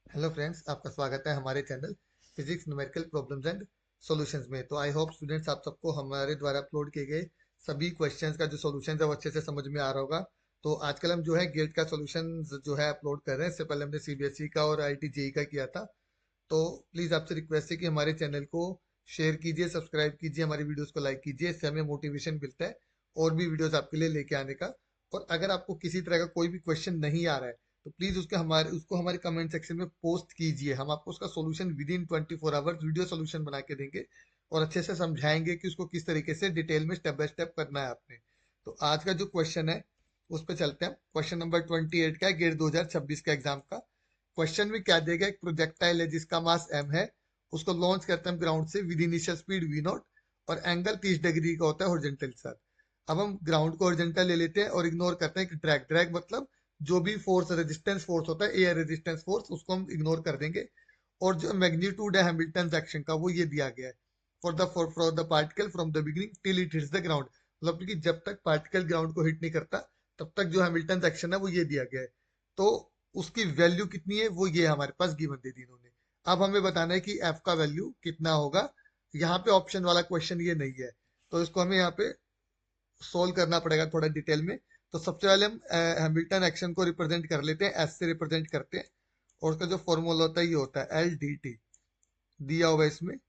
Hello friends, आपका स्वागत है हमारे channel physics numerical problems and solutions में। तो आई होप स्टूडेंट्स आप सबको हमारे द्वारा अपलोड किए गए सभी क्वेश्चंस का जो सॉल्यूशन है वो अच्छे से समझ में आ रहा होगा। तो आजकल हम जो है गेट का सॉल्यूशन जो है अपलोड कर रहे हैं। इससे पहले हमने सीबीएसई का और आईआईटी जेई का किया था। तो प्लीज़ आपसे रिक्वेस्ट है कि हमारे चैनल को शेयर कीजिए, सब्सक्राइब कीजिए, हमारी वीडियोस को लाइक कीजिए। इससे हमें मोटिवेशन मिलता है और भी वीडियोस आपके लिए लेके आने का। और अगर आपको किसी तरह का कोई भी क्वेश्चन नहीं आ रहा है तो प्लीज़ उसको हमारे कमेंट सेक्शन में पोस्ट कीजिए। हम आपको उसका solution with in 24 hours video solution बना के देंगे और अच्छे से समझाएंगे कि उसको किस तरीके से डिटेल में स्टेप बाय स्टेप करना है आपने। तो आज का जो क्वेश्चन है उस पर चलते हैं। क्वेश्चन नंबर 28 का है, गेट 2026 का एग्जाम का। क्वेश्चन में क्या देगा, एक प्रोजेक्टाइल है जिसका मास m है, उसको लॉन्च करते हैं हम ग्राउंड से विद इनिशियल स्पीड v0 और एंगल 30 डिग्री का होता है हॉरिजॉन्टल के साथ। अब हम ग्राउंड को हॉरिजॉन्टल ले लेते हैं और इग्नोर करते हैं कि ड्रैग ड्रैग मतलब जो भी फोर्स रेजिस्टेंस फोर्स होता है, एयर रेजिस्टेंस फोर्स, उसको हम इग्नोर कर देंगे। और जो मैग्नीट्यूड है हैमिल्टन एक्शन का वो ये दिया गया है, for the particle from the beginning till it hits the ground. मतलब कि जब तक पार्टिकल ग्राउंड को हिट नहीं करता तब तक जो हैमिल्टन एक्शन है वो ये दिया गया है। तो उसकी वैल्यू कितनी है वो ये हमारे पास गिवन दे दी इन्होंने। अब हमें बताना है कि एफ का वैल्यू कितना होगा। यहाँ पे ऑप्शन वाला क्वेश्चन ये नहीं है, तो इसको हमें यहाँ पे सोल्व करना पड़ेगा थोड़ा डिटेल में। तो सबसे पहले हम हैमिल्टन एक्शन को रिप्रेजेंट कर लेते हैं, एस से रिप्रेजेंट करते हैं। और उसका जो फॉर्मूला होता है ये होता है एल डी टी, दिया हुआ है इसमें।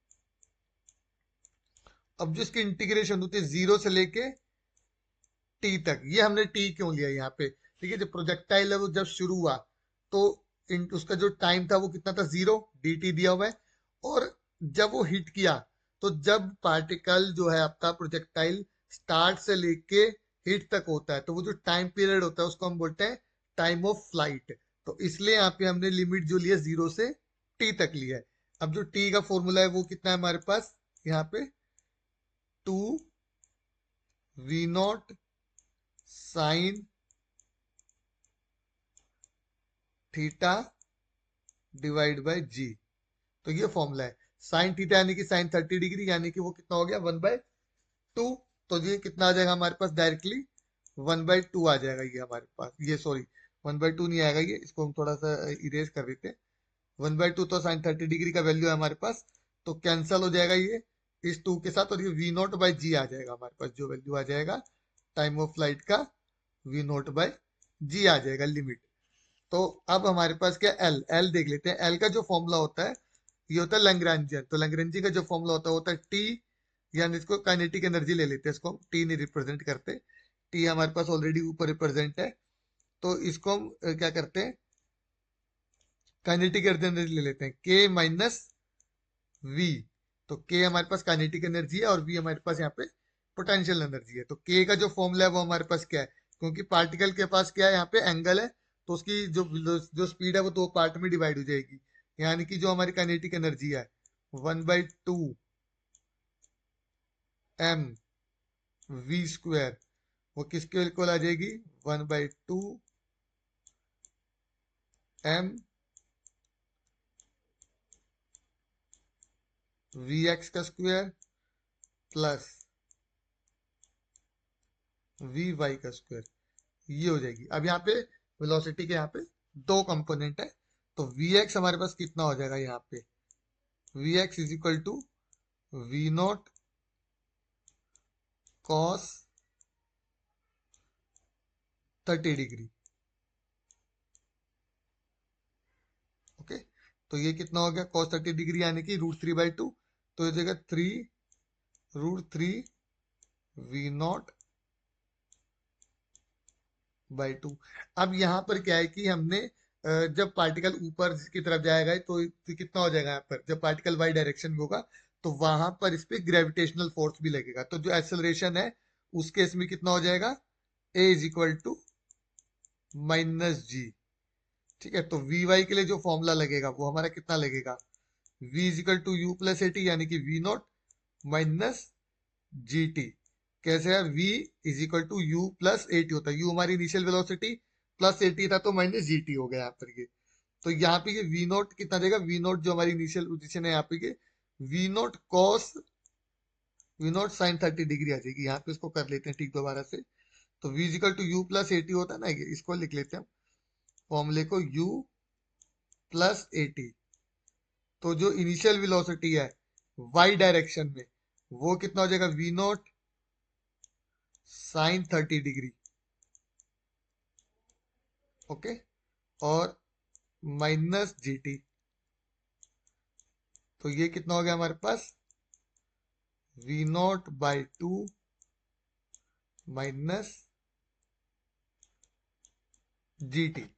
अब जो इसकी इंटीग्रेशन होती है जीरो से लेके टी तक, ये हमने टी क्यों लिया यहाँ पे, ठीक है। जब प्रोजेक्टाइल है वो जब शुरू हुआ तो उसका जो टाइम था वो कितना था, जीरो, डी टी दिया हुआ है। और जब वो हिट किया तो जब पार्टिकल जो है आपका प्रोजेक्टाइल स्टार्ट से लेके हिट तक होता है तो वो जो टाइम पीरियड होता है उसको हम बोलते हैं टाइम ऑफ फ्लाइट। तो इसलिए यहाँ पे हमने लिमिट जो लिया जीरो से टी तक लिया है। अब जो टी का फॉर्मूला है वो कितना है हमारे पास यहाँ पे, two v naught sine theta divide by g. तो ये फॉर्मूला है। साइन थीटा यानी कि साइन 30 डिग्री, यानी कि वो कितना हो गया 1/2। तो ये कितना आ जाएगा हमारे पास, डायरेक्टली 1/2 आ जाएगा ये हमारे पास। ये सॉरी, 1/2 नहीं आएगा, ये इसको हम थोड़ा सा इरेज कर देते हैं। 1/2 तो साइन 30 डिग्री का वैल्यू है हमारे पास, तो कैंसल हो जाएगा ये इस टू के साथ। और ये वी नॉट बाई जी आ जाएगा हमारे पास, जो वैल्यू आ जाएगा टाइम ऑफ फ्लाइट का, वी नॉट बाई जी आ जाएगा लिमिट। तो अब हमारे पास क्या, एल एल देख लेते हैं। एल का जो फॉर्मूला होता है ये होता है लैग्रेंजियन। तो लैग्रेंजी का जो फॉर्मूला होता है टी, यानी इसको काइनेटिक एनर्जी ले लेते हैं, इसको हम टी नहीं रिप्रेजेंट करते। टी हमारे पास ऑलरेडी ऊपर रिप्रेजेंट है, तो इसको हम क्या करते हैं, काइनेटिक एनर्जी ले लेते हैं के माइनस वी। तो के हमारे पास काइनेटिक एनर्जी है और वी हमारे पास यहाँ पे पोटेंशियल एनर्जी है। तो के का जो फॉर्मूला है वो हमारे पास क्या है, क्योंकि पार्टिकल के पास क्या है यहाँ पे एंगल है, तो उसकी जो स्पीड है वो दो पार्ट में डिवाइड हो जाएगी। यानी कि जो हमारी काइनेटिक एनर्जी है 1/2 mv², वो किसके इक्वल आ जाएगी, 1/2 mvx का स्क्वायर प्लस vy का स्क्वायर, ये हो जाएगी। अब यहाँ पे वेलोसिटी के यहाँ पे दो कंपोनेंट है, तो vx हमारे पास कितना हो जाएगा यहाँ पे, vx is equal to v naught cos 30 degree. Okay, तो ये कितना हो गया कॉस 30 डिग्री, यानी कि √3/2। तो ये जगह 3√3 V0/2। अब यहाँ पर क्या है कि हमने जब पार्टिकल ऊपर की तरफ जाएगा तो कितना हो जाएगा, यहाँ पर जब पार्टिकल वाई डायरेक्शन में होगा तो वहां पर इस पे ग्रेविटेशनल फोर्स भी लगेगा। तो जो एक्सेलरेशन है उस केस में कितना हो जाएगा, ए इज इक्वल टू माइनस जी। ठीक है, तो वी वाई के लिए जो फॉर्मूला लगेगा वो हमारा कितना लगेगा, v is equal to u plus a t, यानी कि v naught minus g t. कैसे है, v is equal to u plus a t होता है, u हमारी initial velocity plus a t था तो माइनस जी टी हो गया यहाँ पर ये। तो यहाँ पे ये वी नोट कितना देगा, वी नोट जो हमारी इनिशियल पोजीशन है यहाँ पे ये v naught cos v naught sine 30 degree आ जाएगी। यहाँ पे इसको कर लेते हैं ठीक दोबारा से। तो v is equal to u plus a t होता है ना, ये इसको लिख लेते हैं फॉर्मूले को, u प्लस AT। तो जो इनिशियल वेलोसिटी है y डायरेक्शन में वो कितना हो जाएगा, V0 साइन 30 डिग्री। ओके, और माइनस GT। तो ये कितना हो गया हमारे पास, V0/2 माइनस GT।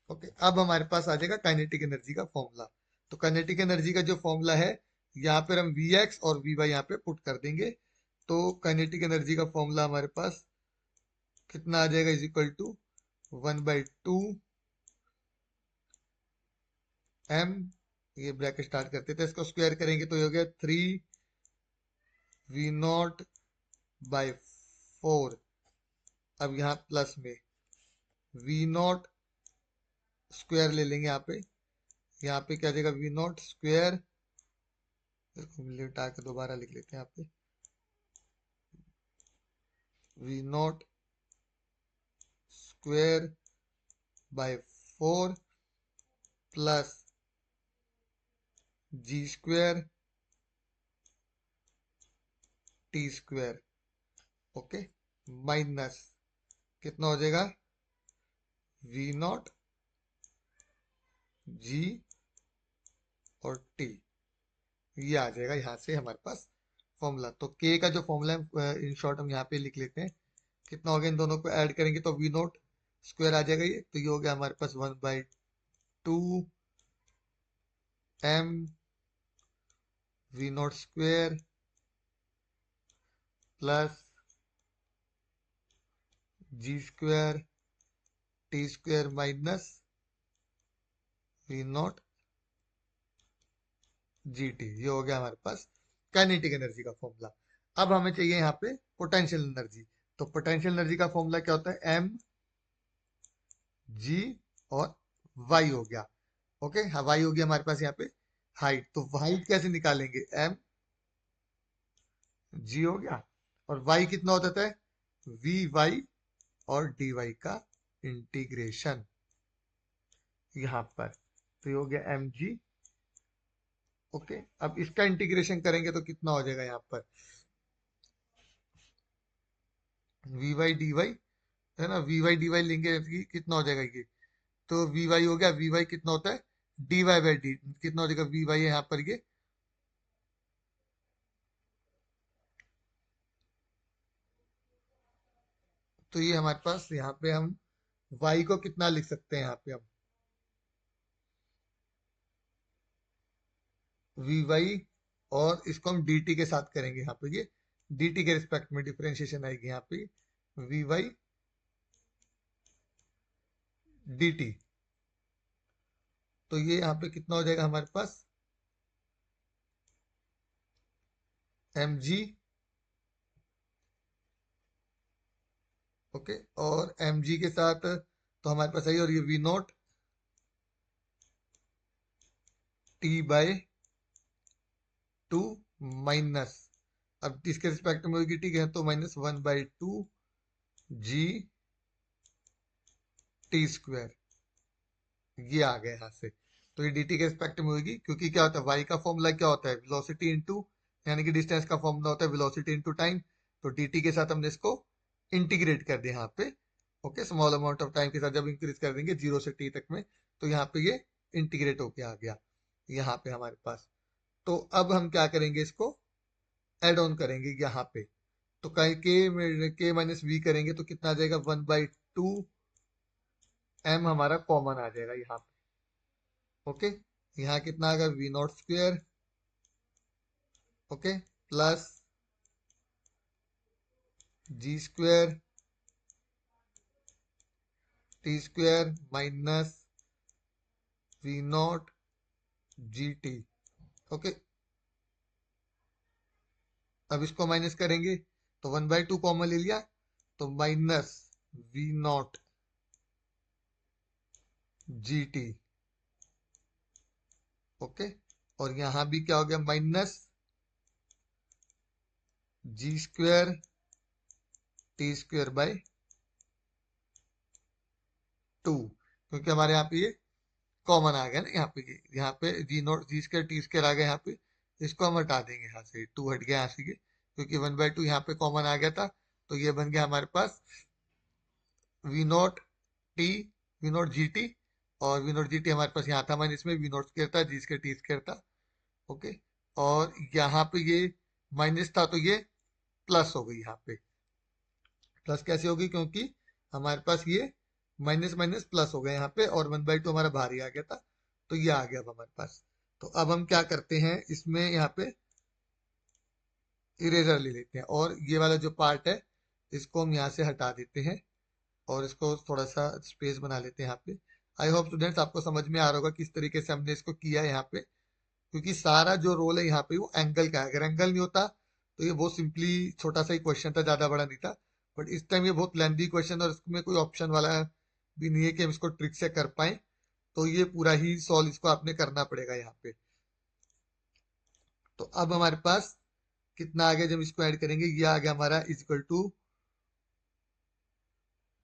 ओके, अब हमारे पास आ जाएगा काइनेटिक एनर्जी का फॉर्मूला। तो काइनेटिक एनर्जी का जो फॉर्मूला है, यहाँ पर हम Vx और Vy यहाँ पे पुट कर देंगे। तो काइनेटिक एनर्जी का फॉर्मूला हमारे पास कितना आ जाएगा, इज इक्वल टू 1/2 m, ये ब्रैकेट स्टार्ट करते थे, इसको स्क्वायर करेंगे तो ये हो गया 3V0/4। अब यहाँ प्लस में V0 स्क्वायर ले लेंगे यहाँ पे क्या आ जाएगा, V0 स्क्वायर, इसको लिटा के दोबारा लिख लेते हैं यहाँ पे, V0 square by 4 plus G square T square. Okay, minus कितना हो जाएगा, V0 G और T। ये आ जाएगा यहाँ से हमारे पास फॉर्मूला। तो K का जो फॉर्मूला है इन शॉर्ट हम यहाँ पे लिख लेते हैं। कितना हो गया, इन दोनों को ऐड करेंगे तो V0 स्क्वायर आ जाएगा ये। तो ये हो गया हमारे पास 1/2 m V0 square plus G square T square minus V0 GT। ये हो गया हमारे पास काइनेटिक एनर्जी का फॉर्मूला। अब हमें चाहिए यहाँ पे पोटेंशियल एनर्जी। तो पोटेंशियल एनर्जी का फॉर्मूला क्या होता है, M G और Y हो गया। ओके, Y हो गया हमारे पास यहाँ पे हाइट। तो हाइट कैसे निकालेंगे, M G हो गया, और Y कितना होता है, VY और DY का इंटीग्रेशन यहाँ पर। तो ये हो गया MG। ओके, अब इसका इंटीग्रेशन करेंगे तो कितना हो जाएगा यहाँ पर, VY/DY है ना, VY/DY लेंगे कितना हो जाएगा ये, तो VY हो गया, VY कितना होता है, DY/D कितना हो जाएगा, VY है यहाँ पर ये, तो ये हमारे पास यहाँ पे हम Y को कितना लिख सकते हैं, यहाँ पे हम VY, और इसको हम DT के साथ करेंगे, यहाँ पे ये DT के रिस्पेक्ट में डिफरेंशिएशन आएगी यहाँ पे VY DT। तो ये यहाँ पे कितना हो जाएगा हमारे पास, MG। ओके, और MG के साथ तो हमारे पास आई, और ये V0 T/2 माइनस, अब इसके रिस्पेक्ट में होगी ठीक है, तो -1/2 G T स्क्वायर। ये आ गया यहाँ से। तो ये dt के रिस्पेक्ट में होगी, क्योंकि क्या होता है, y का फॉर्मूला क्या होता है, वेलोसिटी इनटू, यानी कि डिस्टेंस का फॉर्मूला होता है वेलोसिटी इनटू टाइम। तो dt के साथ हमने इसको इंटीग्रेट कर दिया यहाँ पे। Okay, small amount of time के साथ जब इंक्रीज कर देंगे 0 से t तक में, तो यहाँ पे ये इंटीग्रेट होके आ गया यहाँ पे हमारे पास। तो अब हम क्या करेंगे, इसको एड ऑन करेंगे यहाँ पे। तो k माइनस वी करेंगे तो कितना आ जाएगा, 1/2 m हमारा कॉमन आ जाएगा यहाँ पे। ओके, यहाँ कितना आ गया, V0 square, okay, plus G square T square minus V0 GT। Okay, अब इसको माइनस करेंगे तो 1/2 कॉमन ले लिया, तो माइनस V0 GT। ओके, और यहाँ भी क्या हो गया, minus G square T square by 2, क्योंकि हमारे यहाँ पे ये कॉमन आ गया ना यहाँ पे, यहाँ पे g naught g square t square आ गया यहाँ पे, इसको हम हटा देंगे यहाँ से, टू हट गया यहाँ से क्योंकि 1/2 यहाँ पे कॉमन आ गया था, तो ये बन गया हमारे पास v naught t, v naught g t, और वी नॉट जी टी हमारे पास यहाँ था माइनस में, वी नॉट स्क्वायर था, जी स्क्वायर टी स्क्वायर था। ओके, और यहाँ पे ये माइनस था तो ये प्लस हो गई यहाँ पे। प्लस कैसे होगी, क्योंकि हमारे पास ये माइनस माइनस प्लस हो गया यहाँ पे, और 1/2 हमारा बाहर ही आ गया था, तो ये आ गया अब हमारे पास। तो अब हम क्या करते हैं, इसमें यहाँ पे इरेजर ले लेते हैं, और ये वाला जो पार्ट है इसको हम यहाँ से हटा देते हैं, और इसको थोड़ा सा स्पेस बना लेते हैं यहाँ पे। आई होप स्टूडेंट्स आपको समझ में आ रहा होगा किस तरीके से हमने इसको किया है यहाँ पे, क्योंकि सारा जो रोल है यहाँ पे वो एंगल का है। अगर एंगल नहीं होता तो ये बहुत सिंपली छोटा सा ही क्वेश्चन था, ज्यादा बड़ा नहीं था, बट इस टाइम ये बहुत लेंथी क्वेश्चन, और इसमें कोई ऑप्शन वाला भी नहीं है कि हम इसको ट्रिक से कर पाए, तो ये पूरा ही सॉल्व इसको आपने करना पड़ेगा यहाँ पे। तो अब हमारे पास कितना आ गया, जब इसको ऐड करेंगे ये आ गया हमारा equal to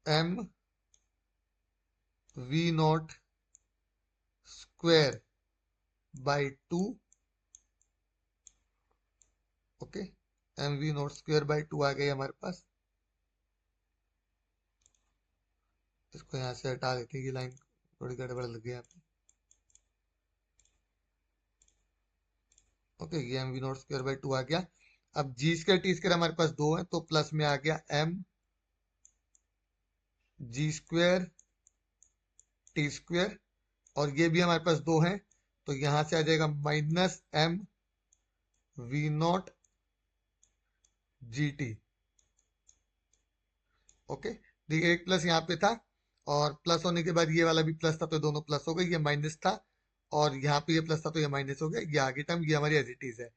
m v naught square by 2। Okay, m v naught square by 2 आ गई हमारे पास। इसको यहाँ से हटा देते हैं, ये लाइन थोड़ी गड़बड़ लग गई यहाँ पे। ओके, ये m v naught square by 2 आ गया। अब जी स्क्वायर टी स्क्वायर हमारे पास दो है, तो प्लस में आ गया m g square t square, और ये भी हमारे पास दो है, तो यहां से आ जाएगा minus m v naught g t. Okay, देखिए एक प्लस यहाँ पे था, और प्लस होने के बाद ये वाला भी प्लस था, तो दोनों प्लस हो गए, ये माइनस था और यहाँ पे ये प्लस था तो ये माइनस हो गया, ये आगे टर्म ये हमारी एज इट इज है।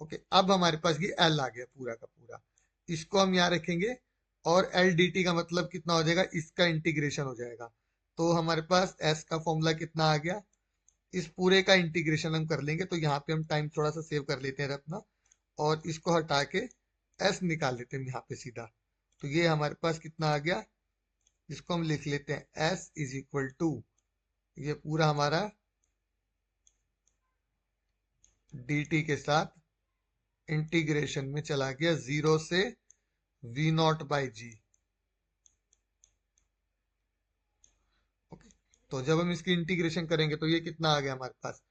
ओके, अब हमारे पास ये एल आ गया पूरा का पूरा, इसको हम यहाँ रखेंगे, और एल डी टी का मतलब कितना हो जाएगा, इसका इंटीग्रेशन हो जाएगा। तो हमारे पास एस का फॉर्मूला कितना आ गया, इस पूरे का इंटीग्रेशन हम कर लेंगे, तो यहाँ पे हम टाइम थोड़ा सा सेव कर लेते हैं अपना, और इसको हटा के एस निकाल लेते हैं यहाँ पे सीधा। तो ये हमारे पास कितना आ गया, इसको हम लिख लेते हैं एस इज इक्वल टू, ये पूरा हमारा dt के साथ इंटीग्रेशन में चला गया 0 से v naught by g. Okay, तो जब हम इसकी इंटीग्रेशन करेंगे तो ये कितना आ गया हमारे पास,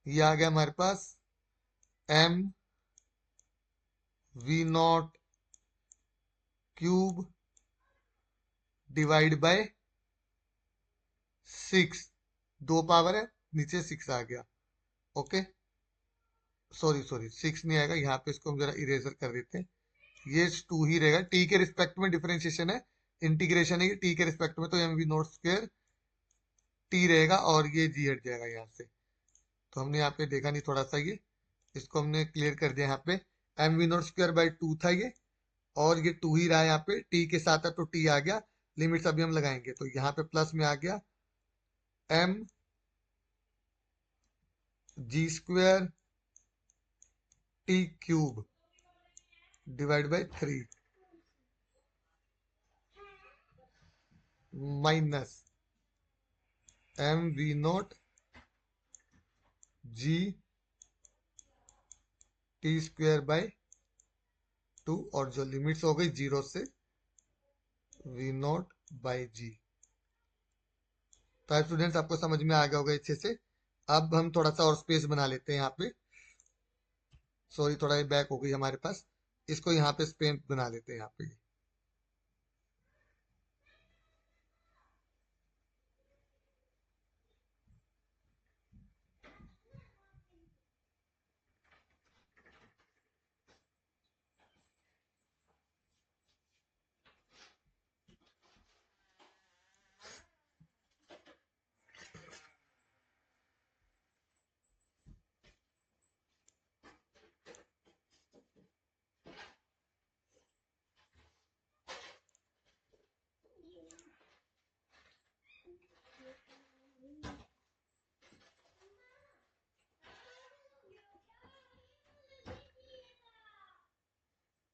ये आ गया हमारे पास m v not cube divide by 6, दो पावर है, नीचे 6 आ गया। ओके, सॉरी सॉरी 6 नहीं आएगा, यहाँ पे इसको हम जरा इरेजर कर देते हैं, ये 2 ही रहेगा, टी के रिस्पेक्ट में डिफरेंशिएशन है, इंटीग्रेशन है टी के रिस्पेक्ट में, तो m v naught square t रहेगा, और ये जी हट जाएगा यहाँ से। तो हमने यहाँ पे देखा नहीं थोड़ा सा, ये इसको हमने क्लियर कर दिया, यहाँ पे m v naught square by 2 था ये, और ये 2 ही रहा यहाँ पे, टी के साथ है तो टी आ गया, लिमिट्स अभी हम लगाएंगे, तो यहाँ पे प्लस में आ गया m g square t cube divide by 3 minus m v naught g t square by 2, और जो लिमिट्स हो गई 0 से वी नॉट बाई जी। तो स्टूडेंट्स आपको समझ में आ गया होगा अच्छे से। अब हम थोड़ा सा और स्पेस बना लेते हैं यहाँ पे, सॉरी थोड़ा बैक हो गई हमारे पास, इसको यहाँ पे स्पेस बना लेते हैं यहाँ पे।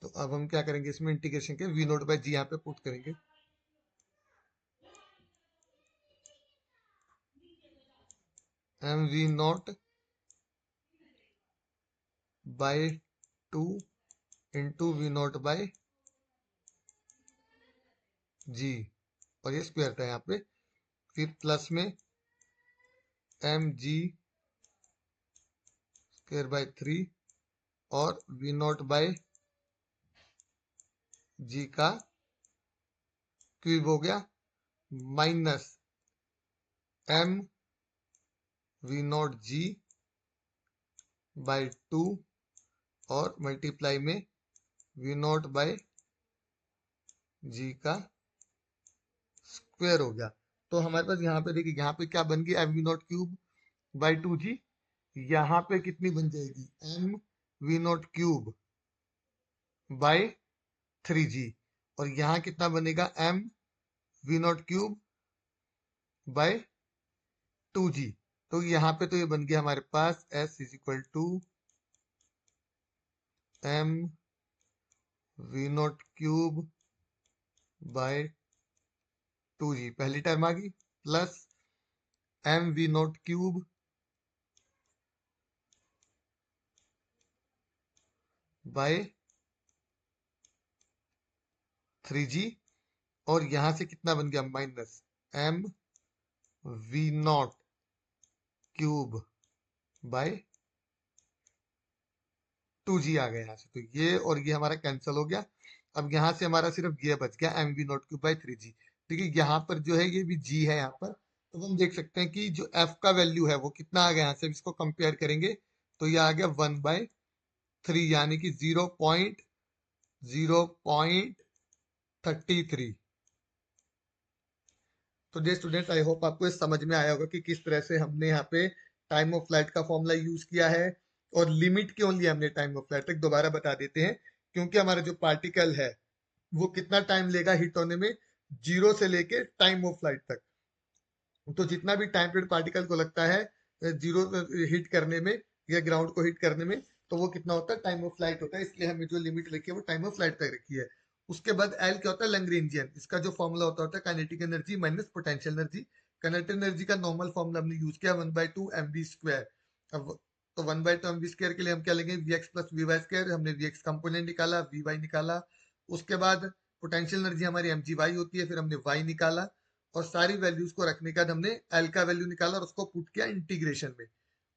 तो अब हम क्या करेंगे, इसमें इंटीग्रेशन के वी नोट बाई जी यहाँ पे पुट करेंगे। M v naught by 2 into v naught by g, और ये स्क्वायर था यहाँ पे, फिर प्लस में एम जी स्क्वायर बाई 3 और वी नॉट बाई जी का क्यूब हो गया, minus m v naught g by 2 और मल्टीप्लाई में वी नॉट बाई जी का स्क्वायर हो गया। तो हमारे पास यहाँ पे देखिए, यहाँ पे क्या बन गया, m v naught cube by 2g। यहाँ पे कितनी बन जाएगी, m v naught cube by 3g। और यहाँ कितना बनेगा, m v naught cube by 2g। तो यहाँ पे तो ये बन गया हमारे पास s is equal to m v naught cube by 2g, पहली टर्म आ गई, plus m v naught cube by 3g। और यहां से कितना बन गया, minus m v naught cube by 2g आ गया यहाँ से। तो ये और ये हमारा कैंसिल हो गया। अब यहाँ से हमारा सिर्फ ये बच गया, m v naught cube by 3g। देखिए यहाँ पर जो है ये भी g है यहाँ पर, तो हम देख सकते हैं कि जो f का वैल्यू है वो कितना आ गया यहाँ से, इसको कंपेयर करेंगे तो ये आ गया 1/3, यानी कि 0.33। तो जे स्टूडेंट्स, आई होप आपको इस समझ में आया होगा कि किस तरह से हमने यहाँ पे टाइम ऑफ फ्लाइट का फॉर्मूला यूज किया है। और लिमिट क्यों लिया हमने टाइम ऑफ फ्लाइट तक, दोबारा बता देते हैं, क्योंकि हमारा जो पार्टिकल है वो कितना टाइम लेगा हिट होने में, 0 से लेके टाइम ऑफ फ्लाइट तक। तो जितना भी टाइम पीरियड पार्टिकल को लगता है 0 हिट करने में या ग्राउंड को हिट करने में, तो वो कितना होता है, टाइम ऑफ फ्लाइट होता है। इसलिए हमने जो लिमिट रखी है वो टाइम ऑफ फ्लाइट तक रखी है। उसके बाद एल क्या होता है, लैग्रेंजियन। इसका जो फॉर्मूला होता है kinetic energy minus potential energy. Kinetic energy का नॉर्मल फॉर्मूला हमने यूज किया 1/2 mv स्क्वायर। अब तो 1/2 mv स्क्वायर के लिए हम क्या लेंगे, vx प्लस vy स्क्वायर। हमने vx कंपोनेंट निकाला, vy निकाला। उसके बाद पोटेंशियल एनर्जी हमारी mgy होती है, फिर हमने y निकाला। और सारी वैल्यूज को रखने के बाद हमने एल का वैल्यू निकाला और उसको पुट किया इंटीग्रेशन में।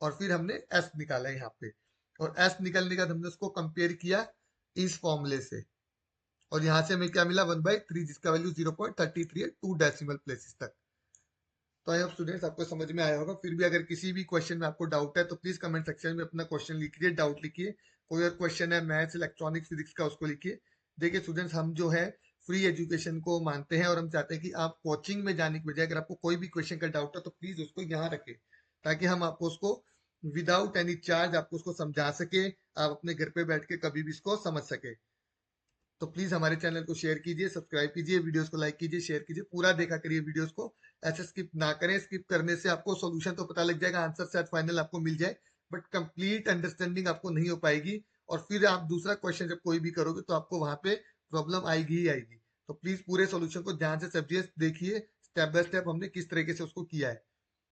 और फिर हमने एस निकाला यहाँ पे। और एस निकालने के बाद हमने उसको कंपेयर किया इस फॉर्मूले से। और यहाँ से हमें क्या मिला, 1/3, जिसका वैल्यू 0.33 है 2 डेसिमल प्लेसेस तक। तो आई होप स्टूडेंट्स आपको समझ में आया होगा। फिर भी अगर किसी भी क्वेश्चन में आपको डाउट है तो प्लीज कमेंट सेक्शन में अपना क्वेश्चन लिखिए, डाउट लिखिए। कोई और क्वेश्चन है मैथ्स, इलेक्ट्रॉनिक्स, फिजिक्स का, उसको लिखिए। देखिए स्टूडेंट्स, हम जो है फ्री एजुकेशन को मानते हैं और हम चाहते हैं कि आप कोचिंग में जाने के बजाय अगर आपको कोई भी क्वेश्चन का डाउट है तो प्लीज उसको यहाँ रखें, ताकि हम आपको उसको विदाउट एनी चार्ज आपको उसको समझा सके, आप अपने घर पे बैठ के कभी भी इसको समझ सके। तो प्लीज हमारे चैनल को शेयर कीजिए, सब्सक्राइब कीजिए, वीडियोस को लाइक कीजिए, शेयर कीजिए, पूरा देखा करिए वीडियोस को। ऐसे स्किप ना करें, स्किप करने से आपको सॉल्यूशन तो पता लग जाएगा, आंसर शायद फाइनल आपको मिल जाए, बट कंप्लीट अंडरस्टैंडिंग आपको नहीं हो पाएगी। और फिर आप दूसरा क्वेश्चन जब कोई भी करोगे तो आपको वहां पे प्रॉब्लम आएगी ही आएगी। तो प्लीज पूरे सॉल्यूशन को ध्यान से समझिए, देखिए स्टेप बाय स्टेप हमने किस तरीके से उसको किया है।